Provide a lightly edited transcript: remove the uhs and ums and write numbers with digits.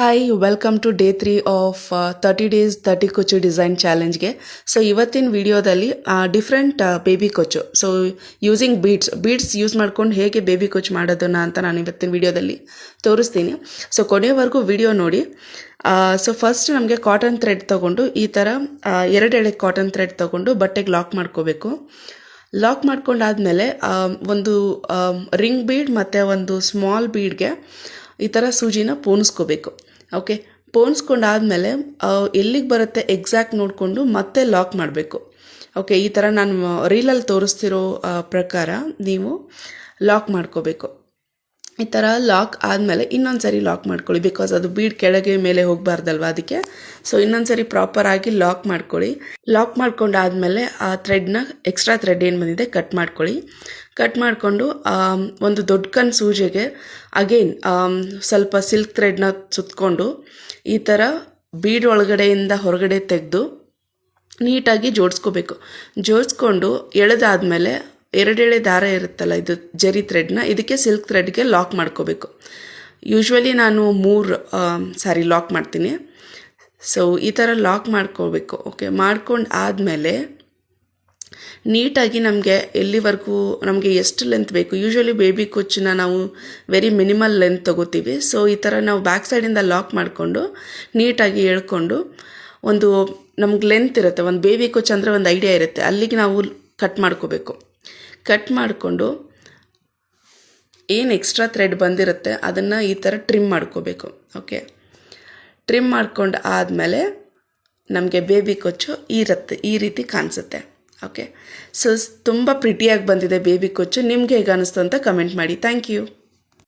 Hi welcome to day 3 of 30 days 30 crochet design ಚಾಲೆಂಜ್ಗೆ. So ಇವತ್ತಿನ ವಿಡಿಯೋದಲ್ಲಿ different baby crochet, so using beads use ಮಾಡ್ಕೊಂಡು ಹೇಗೆ baby ಕೊಚ್ಚು ಮಾಡೋದನ್ನ ಅಂತ ನಾನು ಇವತ್ತಿನ ವಿಡಿಯೋದಲ್ಲಿ ತೋರಿಸ್ತೀನಿ. ಸೊ ಕೊನೆಯವರೆಗೂ ವಿಡಿಯೋ ನೋಡಿ. ಸೊ ಫಸ್ಟ್ ನಮಗೆ ಕಾಟನ್ ಥ್ರೆಡ್ ತೊಗೊಂಡು ಈ ಥರ ಎರಡೆಳೆ ಕಾಟನ್ ಥ್ರೆಡ್ ತೊಗೊಂಡು ಬಟ್ಟೆಗೆ ಲಾಕ್ ಮಾಡ್ಕೋಬೇಕು. ಲಾಕ್ ಮಾಡ್ಕೊಂಡಾದಮೇಲೆ ಒಂದು ರಿಂಗ್ ಬೀಡ್ ಮತ್ತು ಒಂದು ಸ್ಮಾಲ್ ಬೀಡ್ಗೆ ಈ ಥರ ಸೂಜಿನ ಪೋಣಿಸ್ಕೋಬೇಕು. ಓಕೆ, ಪೋಣಿಸ್ಕೊಂಡಾದಮೇಲೆ ಎಲ್ಲಿಗೆ ಬರುತ್ತೆ ಎಕ್ಸಾಕ್ಟ್ ನೋಡಿಕೊಂಡು ಮತ್ತೆ ಲಾಕ್ ಮಾಡಬೇಕು. ಓಕೆ, ಈ ಥರ ನಾನು ರೀಲಲ್ಲಿ ತೋರಿಸ್ತಿರೋ ಪ್ರಕಾರ ನೀವು ಲಾಕ್ ಮಾಡ್ಕೋಬೇಕು. ಈ ಥರ ಲಾಕ್ ಆದಮೇಲೆ ಇನ್ನೊಂದು ಸರಿ ಲಾಕ್ ಮಾಡ್ಕೊಳ್ಳಿ, ಬಿಕಾಸ್ ಅದು ಬೀಡ್ ಕೆಳಗೆ ಮೇಲೆ ಹೋಗಬಾರ್ದಲ್ವ, ಅದಕ್ಕೆ. ಸೊ ಇನ್ನೊಂದು ಸರಿ ಪ್ರಾಪರಾಗಿ ಲಾಕ್ ಮಾಡ್ಕೊಳ್ಳಿ. ಲಾಕ್ ಮಾಡ್ಕೊಂಡಾದಮೇಲೆ ಆ ಥ್ರೆಡ್ನ ಎಕ್ಸ್ಟ್ರಾ ಥ್ರೆಡ್ ಏನು ಬಂದಿದೆ ಕಟ್ ಮಾಡ್ಕೊಳ್ಳಿ. ಕಟ್ ಮಾಡಿಕೊಂಡು ಒಂದು ದೊಡ್ಡ ಕಣ್ ಸೂಜಿಗೆ ಅಗೇನ್ ಸ್ವಲ್ಪ ಸಿಲ್ಕ್ ಥ್ರೆಡ್ನ ಸುತ್ತಕೊಂಡು ಈ ಥರ ಬೀಡ್ ಒಳಗಡೆಯಿಂದ ಹೊರಗಡೆ ತೆಗೆದು ನೀಟಾಗಿ ಜೋಡಿಸ್ಕೋಬೇಕು. ಜೋಡಿಸ್ಕೊಂಡು ಎಳೆದಾದಮೇಲೆ ಎರಡೆಳೆ ದಾರ ಇರುತ್ತಲ್ಲ, ಇದು ಜರಿ ಥ್ರೆಡ್ನ ಇದಕ್ಕೆ ಸಿಲ್ಕ್ ಥ್ರೆಡ್ಗೆ ಲಾಕ್ ಮಾಡ್ಕೋಬೇಕು. ಯೂಶ್ವಲಿ ನಾನು 3 ಲಾಕ್ ಮಾಡ್ತೀನಿ. ಸೊ ಈ ಥರ ಲಾಕ್ ಮಾಡ್ಕೋಬೇಕು. ಓಕೆ, ಮಾಡ್ಕೊಂಡು ಆದಮೇಲೆ ನೀಟಾಗಿ ನಮಗೆ ಎಲ್ಲಿವರೆಗೂ ನಮಗೆ ಎಷ್ಟು ಲೆಂತ್ ಬೇಕು, ಯೂಶ್ವಲಿ ಬೇಬಿ ಕೊಚ್ಚನ್ನ ನಾವು ವೆರಿ ಮಿನಿಮಲ್ ಲೆಂತ್ ತೊಗೋತೀವಿ. ಸೊ ಈ ಥರ ನಾವು ಬ್ಯಾಕ್ ಸೈಡಿಂದ ಲಾಕ್ ಮಾಡಿಕೊಂಡು ನೀಟಾಗಿ ಎಳ್ಕೊಂಡು ಒಂದು ನಮ್ಗೆ ಲೆಂತ್ ಇರುತ್ತೆ, ಒಂದು ಬೇಬಿ ಕೊಚ್ಚು ಅಂದರೆ ಒಂದು ಐಡಿಯಾ ಇರುತ್ತೆ, ಅಲ್ಲಿಗೆ ನಾವು ಕಟ್ ಮಾಡ್ಕೋಬೇಕು. ಕಟ್ ಮಾಡಿಕೊಂಡು ಏನು ಎಕ್ಸ್ಟ್ರಾ ಥ್ರೆಡ್ ಬಂದಿರುತ್ತೆ ಅದನ್ನು ಈ ಥರ ಟ್ರಿಮ್ ಮಾಡ್ಕೋಬೇಕು. ಓಕೆ, ಟ್ರಿಮ್ ಮಾಡ್ಕೊಂಡು ಆದಮೇಲೆ ನಮಗೆ ಬೇಬಿ ಕೊಚ್ಚು ಈ ರೀತಿ ಕಾಣಿಸುತ್ತೆ. ಓಕೆ, ಸೊ ತುಂಬ ಪ್ರಿಟಿಯಾಗಿ ಬಂದಿದೆ ಬೇಬಿ ಕೊಚ್ಚು. ನಿಮಗೆ ಹೇಗೆ ಅನ್ನಿಸ್ತು ಅಂತ ಕಮೆಂಟ್ ಮಾಡಿ. Thank you.